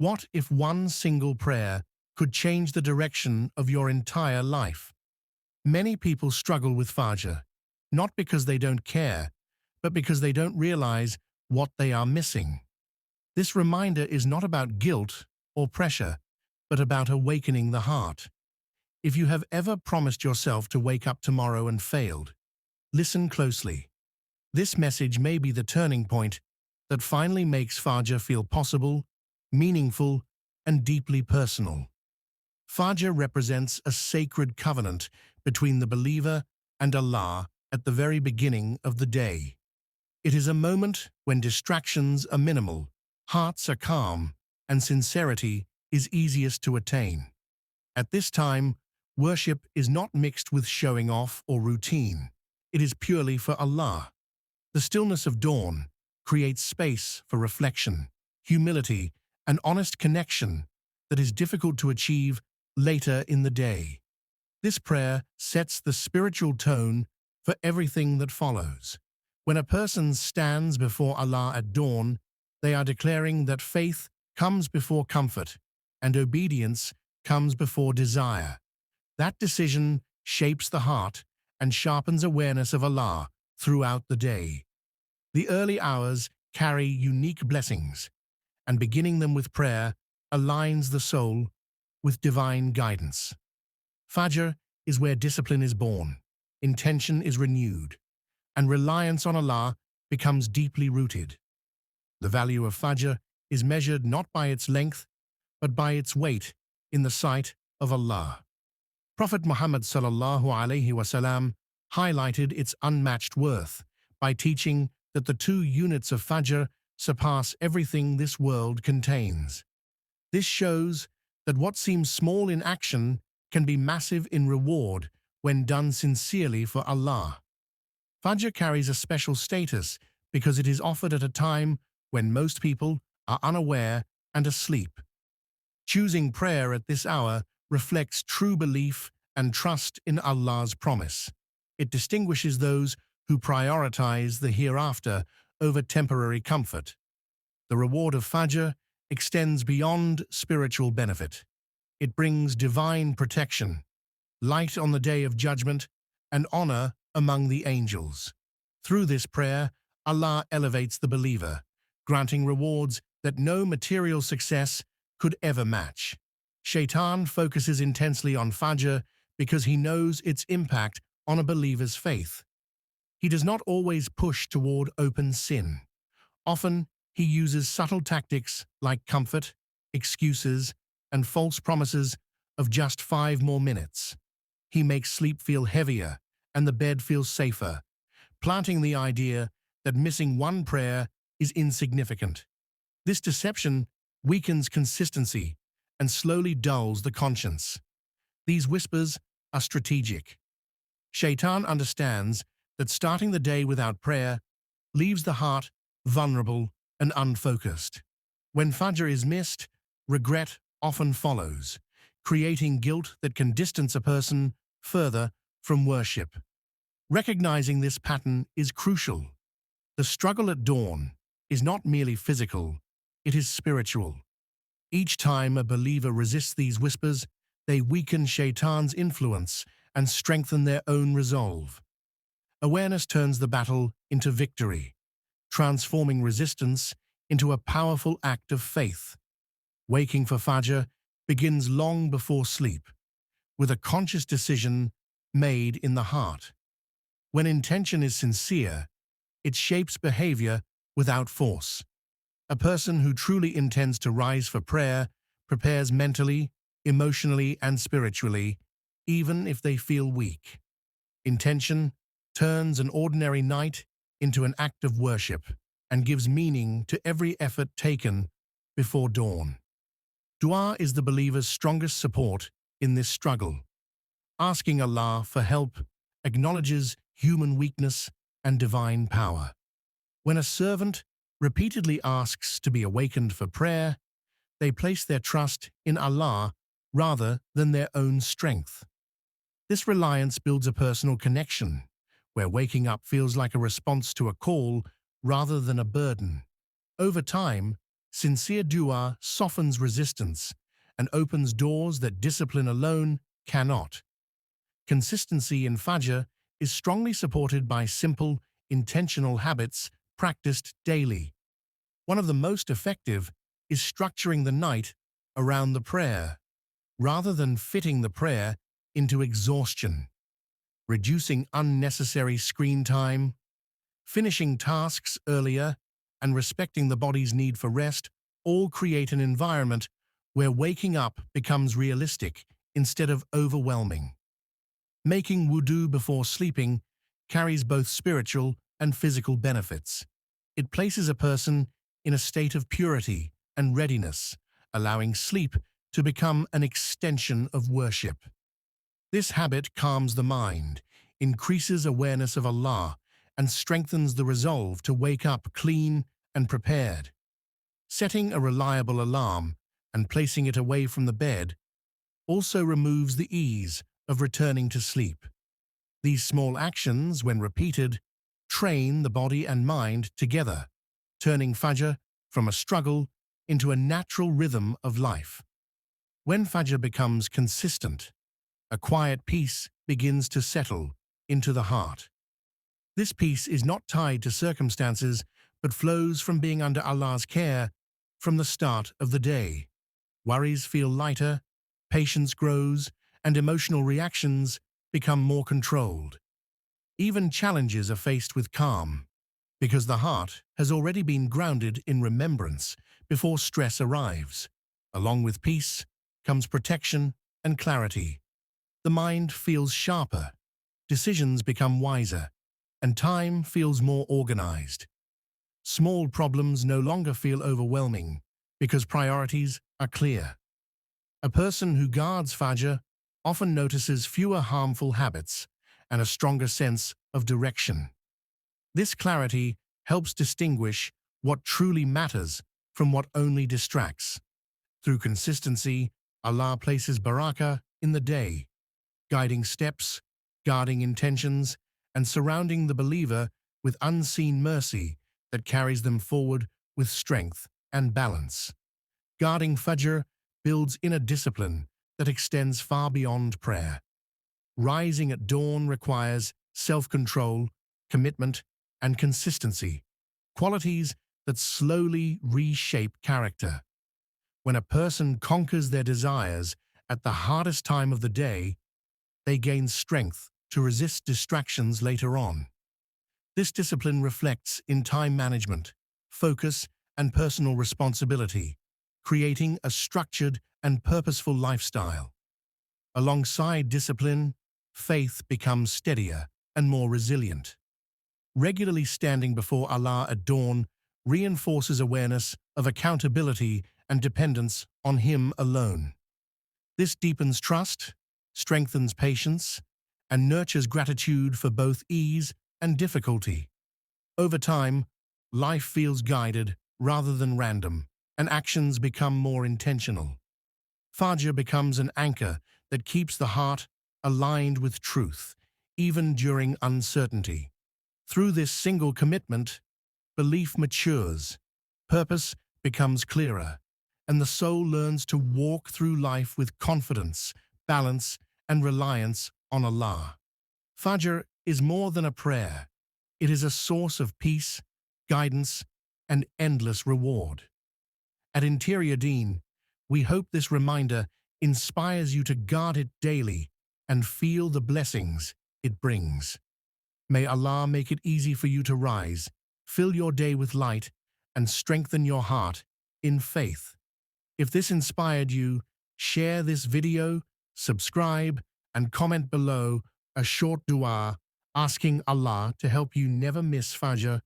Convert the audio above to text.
What if one single prayer could change the direction of your entire life? Many people struggle with Fajr, not because they don't care, but because they don't realize what they are missing. This reminder is not about guilt or pressure, but about awakening the heart. If you have ever promised yourself to wake up tomorrow and failed, listen closely. This message may be the turning point that finally makes Fajr feel possible, meaningful, and deeply personal. Fajr represents a sacred covenant between the believer and Allah at the very beginning of the day. It is a moment when distractions are minimal, hearts are calm, and sincerity is easiest to attain. At this time, worship is not mixed with showing off or routine. It is purely for Allah. The stillness of dawn creates space for reflection, humility, and honest connection that is difficult to achieve later in the day. This prayer sets the spiritual tone for everything that follows. When a person stands before Allah at dawn, they are declaring that faith comes before comfort and obedience comes before desire. That decision shapes the heart and sharpens awareness of Allah throughout the day. The early hours carry unique blessings, and beginning them with prayer aligns the soul with divine guidance. Fajr is where discipline is born, intention is renewed, and reliance on Allah becomes deeply rooted. The value of Fajr is measured not by its length, but by its weight in the sight of Allah. Prophet Muhammad sallallahu alaihi wasallam highlighted its unmatched worth by teaching that the 2 units of Fajr surpass everything this world contains. This shows that what seems small in action can be massive in reward when done sincerely for Allah. Fajr carries a special status because it is offered at a time when most people are unaware and asleep. Choosing prayer at this hour reflects true belief and trust in Allah's promise. It distinguishes those who prioritize the hereafter over temporary comfort. The reward of Fajr extends beyond spiritual benefit. It brings divine protection, light on the day of judgment, and honor among the angels. Through this prayer, Allah elevates the believer, granting rewards that no material success could ever match. Shaitan focuses intensely on Fajr because he knows its impact on a believer's faith. He does not always push toward open sin. Often, he uses subtle tactics like comfort, excuses, and false promises of just 5 more minutes. He makes sleep feel heavier and the bed feel safer, planting the idea that missing one prayer is insignificant. This deception weakens consistency and slowly dulls the conscience. These whispers are strategic. Shaitan understands that starting the day without prayer leaves the heart vulnerable and unfocused. When Fajr is missed, regret often follows, creating guilt that can distance a person further from worship. Recognizing this pattern is crucial. The struggle at dawn is not merely physical, it is spiritual. Each time a believer resists these whispers, they weaken Shaitan's influence and strengthen their own resolve. Awareness turns the battle into victory, transforming resistance into a powerful act of faith. Waking for Fajr begins long before sleep, with a conscious decision made in the heart. When intention is sincere, it shapes behavior without force. A person who truly intends to rise for prayer prepares mentally, emotionally, and spiritually, even if they feel weak. Intention turns an ordinary night into an act of worship and gives meaning to every effort taken before dawn. Dua is the believer's strongest support in this struggle. Asking Allah for help acknowledges human weakness and divine power. When a servant repeatedly asks to be awakened for prayer, they place their trust in Allah rather than their own strength. This reliance builds a personal connection, where waking up feels like a response to a call rather than a burden. Over time, Sincere dua softens resistance and opens doors that discipline alone cannot. Consistency in Fajr is strongly supported by simple, intentional habits practiced daily. One of the most effective is structuring the night around the prayer, rather than fitting the prayer into exhaustion. Reducing unnecessary screen time, finishing tasks earlier, and respecting the body's need for rest all create an environment where waking up becomes realistic instead of overwhelming. Making wudu before sleeping carries both spiritual and physical benefits. It places a person in a state of purity and readiness, allowing sleep to become an extension of worship. This habit calms the mind, increases awareness of Allah, and strengthens the resolve to wake up clean and prepared. Setting a reliable alarm and placing it away from the bed also removes the ease of returning to sleep. These small actions, when repeated, train the body and mind together, turning Fajr from a struggle into a natural rhythm of life. When Fajr becomes consistent, a quiet peace begins to settle into the heart. This peace is not tied to circumstances, but flows from being under Allah's care from the start of the day. Worries feel lighter, patience grows, and emotional reactions become more controlled. Even challenges are faced with calm, because the heart has already been grounded in remembrance before stress arrives. Along with peace comes protection and clarity. The mind feels sharper, decisions become wiser, and time feels more organized. Small problems no longer feel overwhelming because priorities are clear. A person who guards Fajr often notices fewer harmful habits and a stronger sense of direction. This clarity helps distinguish what truly matters from what only distracts. Through consistency, Allah places barakah in the day, guiding steps, guarding intentions, and surrounding the believer with unseen mercy that carries them forward with strength and balance. Guarding Fajr builds inner discipline that extends far beyond prayer. Rising at dawn requires self-control, commitment, and consistency, qualities that slowly reshape character. When a person conquers their desires at the hardest time of the day, they gain strength to resist distractions later on. This discipline reflects in time management, focus, and personal responsibility, creating a structured and purposeful lifestyle. Alongside discipline, faith becomes steadier and more resilient. Regularly standing before Allah at dawn reinforces awareness of accountability and dependence on Him alone. This deepens trust, strengthens patience, and nurtures gratitude for both ease and difficulty. Over time, life feels guided rather than random, and actions become more intentional. Fajr becomes an anchor that keeps the heart aligned with truth, even during uncertainty. Through this single commitment, belief matures, purpose becomes clearer, and the soul learns to walk through life with confidence, balance, and reliance on Allah. Fajr is more than a prayer. It is a source of peace, guidance, and endless reward. At Interior Deen, we hope this reminder inspires you to guard it daily and feel the blessings it brings. May Allah make it easy for you to rise, fill your day with light, and strengthen your heart in faith. If this inspired you, share this video, subscribe, and comment below a short dua asking Allah to help you never miss Fajr